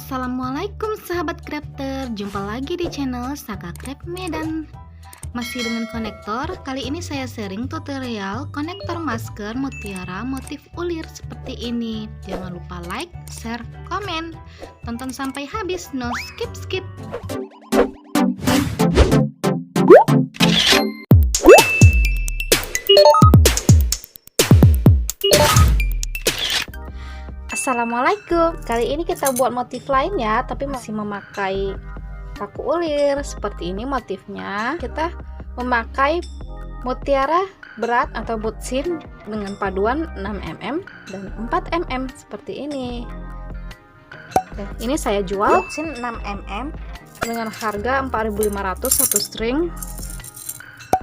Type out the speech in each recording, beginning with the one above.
Assalamualaikum sahabat crafter, jumpa lagi di channel Saka Craft Medan. Masih dengan konektor, kali ini saya sharing tutorial konektor masker mutiara motif ulir seperti ini. Jangan lupa like, share, komen. Tonton sampai habis, no skip. Assalamualaikum. Kali ini kita buat motif lainnya, tapi masih memakai paku ulir. Seperti ini motifnya. Kita memakai mutiara berat atau butsin dengan paduan 6 mm dan 4 mm seperti ini. Oke, ini saya jual butsin 6 mm dengan harga 4.500 satu string,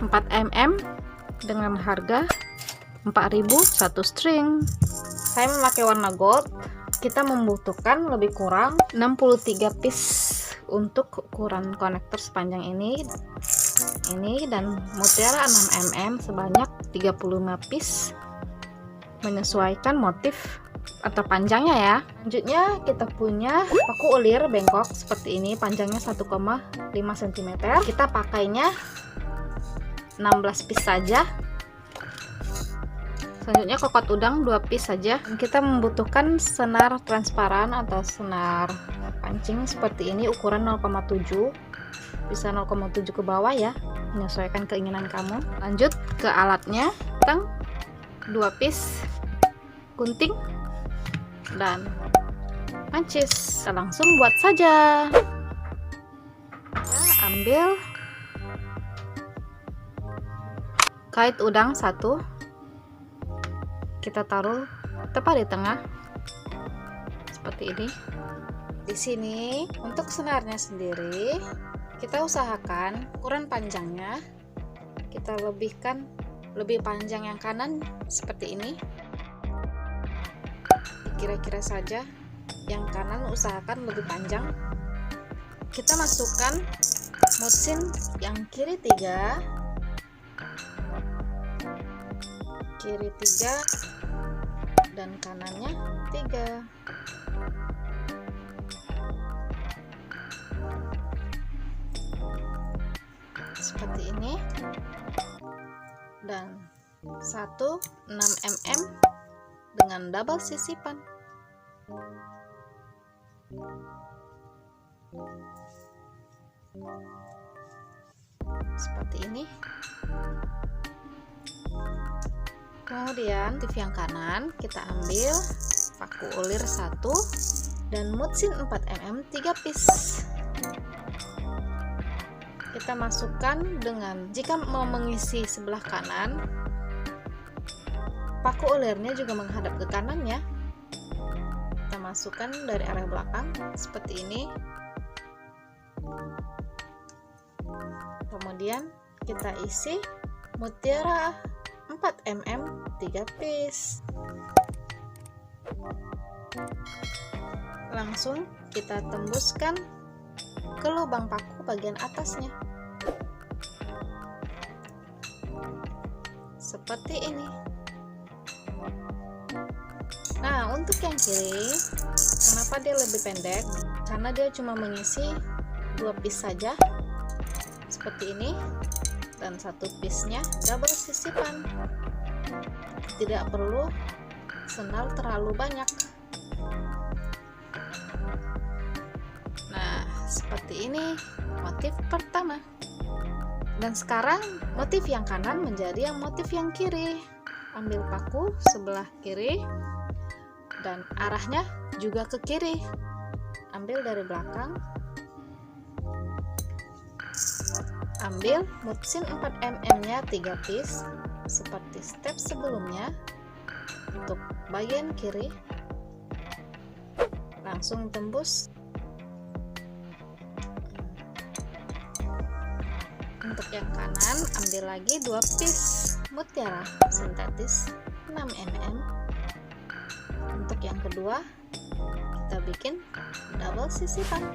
4 mm dengan harga 4.000 satu string. Saya memakai warna gold. Kita membutuhkan lebih kurang 63 piece untuk ukuran konektor sepanjang ini dan mutiara 6 mm sebanyak 35 piece, menyesuaikan motif atau panjangnya ya. Selanjutnya kita punya paku ulir bengkok seperti ini, panjangnya 1,5 cm. Kita pakainya 16 piece saja. Selanjutnya kokot udang 2 piece saja. Kita membutuhkan senar transparan atau senar pancing seperti ini, ukuran 0,7, bisa 0,7 ke bawah ya, menyesuaikan keinginan kamu. Lanjut ke alatnya, tang 2 piece gunting dan pancis. Kita langsung buat saja. Kita ambil kait udang 1, kita taruh tepat di tengah seperti ini. Di sini untuk senarnya sendiri kita usahakan ukuran panjangnya kita lebihkan, lebih panjang yang kanan seperti ini. Kira-kira saja yang kanan usahakan lebih panjang. Kita masukkan butsin yang kiri 3, kiri 3 dan kanannya 3. Seperti ini. Dan 1 6 mm dengan double sisipan. Seperti ini. Kemudian motif yang kanan kita ambil paku ulir 1 dan butsin 4 mm 3 piece. Kita masukkan dengan, jika mau mengisi sebelah kanan, paku ulirnya juga menghadap ke kanan ya. Kita masukkan dari arah belakang seperti ini. Kemudian kita isi mutiara 4 mm 3 piece. Langsung kita tembuskan ke lubang paku bagian atasnya seperti ini. Nah, untuk yang kiri, kenapa dia lebih pendek? Karena dia cuma mengisi 2 piece saja seperti ini, dan 1 piece-nya double sisipan. Tidak perlu senar terlalu banyak. Nah, seperti ini motif pertama. Dan sekarang motif yang kanan menjadi yang motif yang kiri. Ambil paku sebelah kiri dan arahnya juga ke kiri. Ambil dari belakang. Ambil butsin 4 mm nya 3 piece seperti step sebelumnya. Untuk bagian kiri langsung tembus. Untuk yang kanan ambil lagi 2 piece mutiara sintetis 6 mm. Untuk yang kedua kita bikin double sisipan.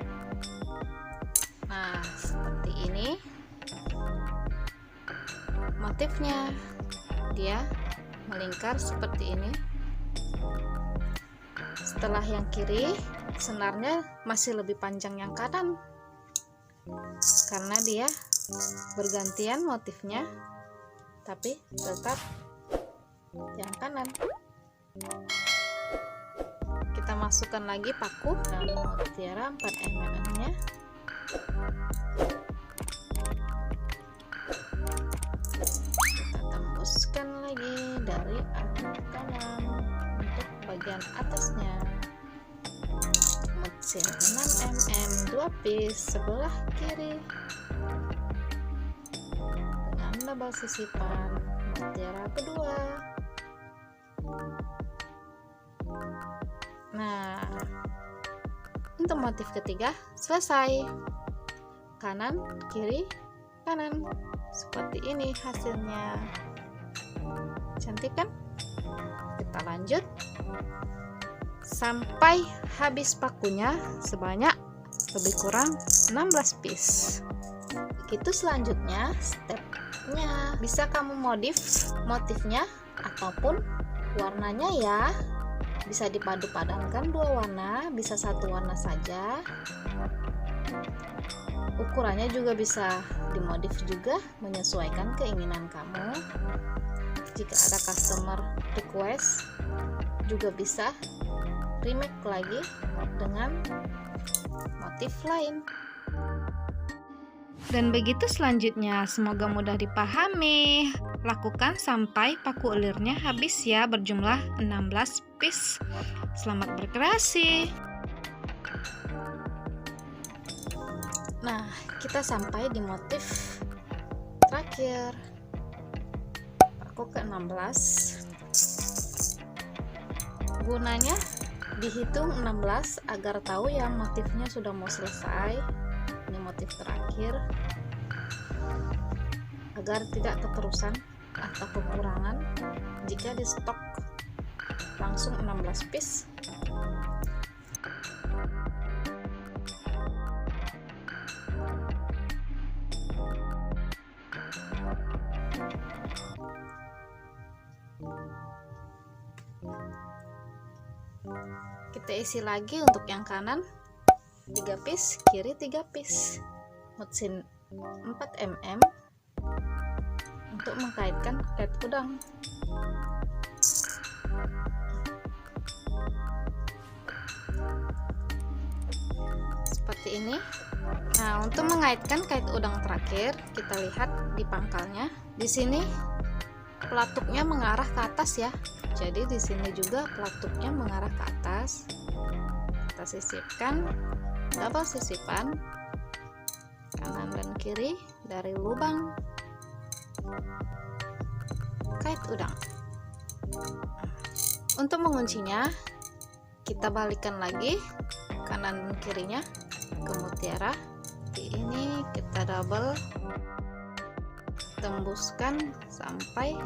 Nah, seperti ini motifnya, dia melingkar seperti ini. Setelah yang kiri, senarnya masih lebih panjang yang kanan karena dia bergantian motifnya, tapi tetap yang kanan. Kita masukkan lagi paku dan mutiara 4 mm nya. Kita tembuskan lagi dari arah kanan untuk bagian atasnya. Mesin 6 mm 2 piece sebelah kiri dengan double sisipan mutiara kedua. Nah, untuk motif ketiga selesai. Kanan, kiri, kanan. Seperti ini hasilnya. Cantik kan? Kita lanjut sampai habis pakunya sebanyak lebih kurang 16 piece. Begitu selanjutnya stepnya. Bisa kamu modif motifnya ataupun warnanya ya. Bisa dipadu-padankan dua warna, bisa satu warna saja. Ukurannya juga bisa dimodif juga menyesuaikan keinginan kamu. Jika ada customer request juga bisa remake lagi dengan motif lain. Dan begitu selanjutnya, semoga mudah dipahami. Lakukan sampai paku ulirnya habis ya, berjumlah 16 piece. Selamat berkreasi. Nah, kita sampai di motif terakhir, paku ke-16. Gunanya dihitung 16 agar tahu ya motifnya sudah mau selesai. Ini motif terakhir, agar tidak keterusan atau kekurangan jika di stok langsung 16 piece. Kita isi lagi untuk yang kanan 3 piece, kiri 3 piece. Mesin 4 mm untuk mengkaitkan kait udang. Seperti ini. Nah, untuk mengaitkan kait udang terakhir, kita lihat di pangkalnya. Di sini pelatuknya mengarah ke atas ya. Jadi di sini juga pelatuknya mengarah ke atas. Kita sisipkan double sisipan kanan dan kiri dari lubang kait udang. Untuk menguncinya, kita balikkan lagi kanan dan kirinya ke mutiara. Ini kita double, tembuskan sampai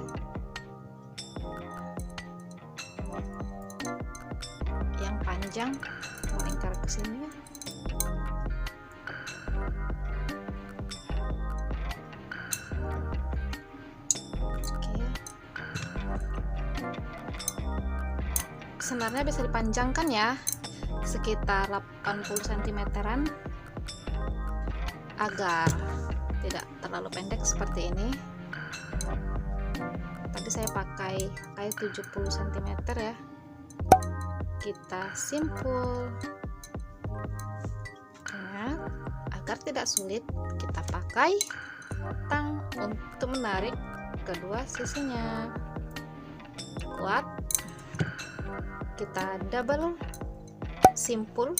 yang panjang melingkar ke sini. Sebenarnya bisa dipanjangkan ya, sekitar 80 cm-an agar tidak terlalu pendek seperti ini. Tadi saya pakai 70 cm ya. Kita simpul. Nah, agar tidak sulit, kita pakai tang untuk menarik kedua sisinya. Kuat. Kita double simpul.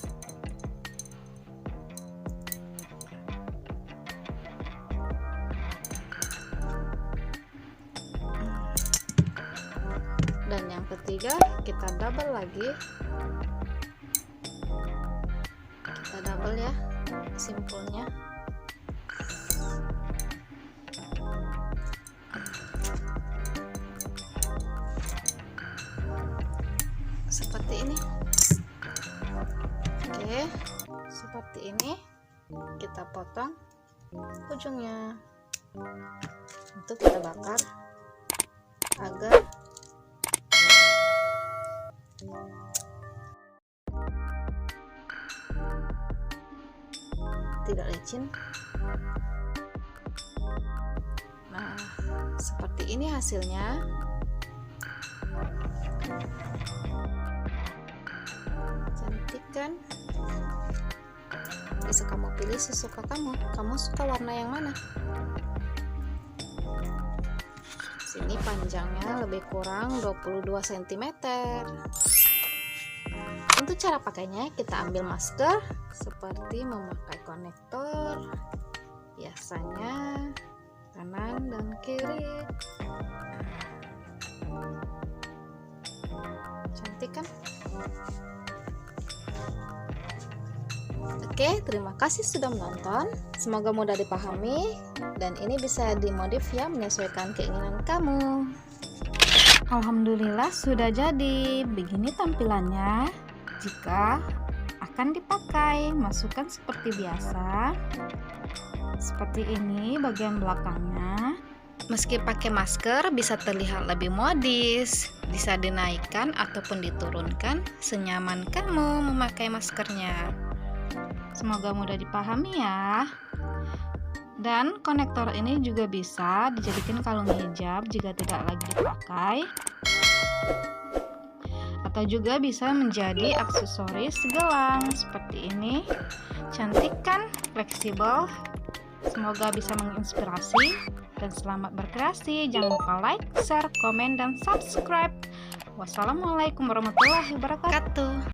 Dan yang ketiga kita double lagi. Kita double ya simpulnya. Seperti ini. Oke, seperti ini. Kita potong ujungnya untuk kita bakar agar tidak licin. Nah, seperti ini hasilnya. Cantik kan? Bisa kamu pilih sesuka kamu. Kamu suka warna yang mana? Sini panjangnya lebih kurang 22 cm. Untuk cara pakainya, kita ambil masker seperti memakai konektor. Biasanya kanan dan kiri. Cantik kan? Oke, terima kasih sudah menonton. Semoga mudah dipahami dan ini bisa dimodif ya menyesuaikan keinginan kamu. Alhamdulillah sudah jadi. Begini tampilannya. Jika akan dipakai, masukkan seperti biasa. Seperti ini bagian belakangnya. Meski pakai masker bisa terlihat lebih modis. Bisa dinaikkan ataupun diturunkan senyaman kamu memakai maskernya. Semoga mudah dipahami ya. Dan konektor ini juga bisa dijadikan kalung hijab jika tidak lagi dipakai, atau juga bisa menjadi aksesoris gelang seperti ini. Cantik kan? Fleksibel. Semoga bisa menginspirasi dan selamat berkreasi. Jangan lupa like, share, komen, dan subscribe. Wassalamualaikum warahmatullahi wabarakatuh.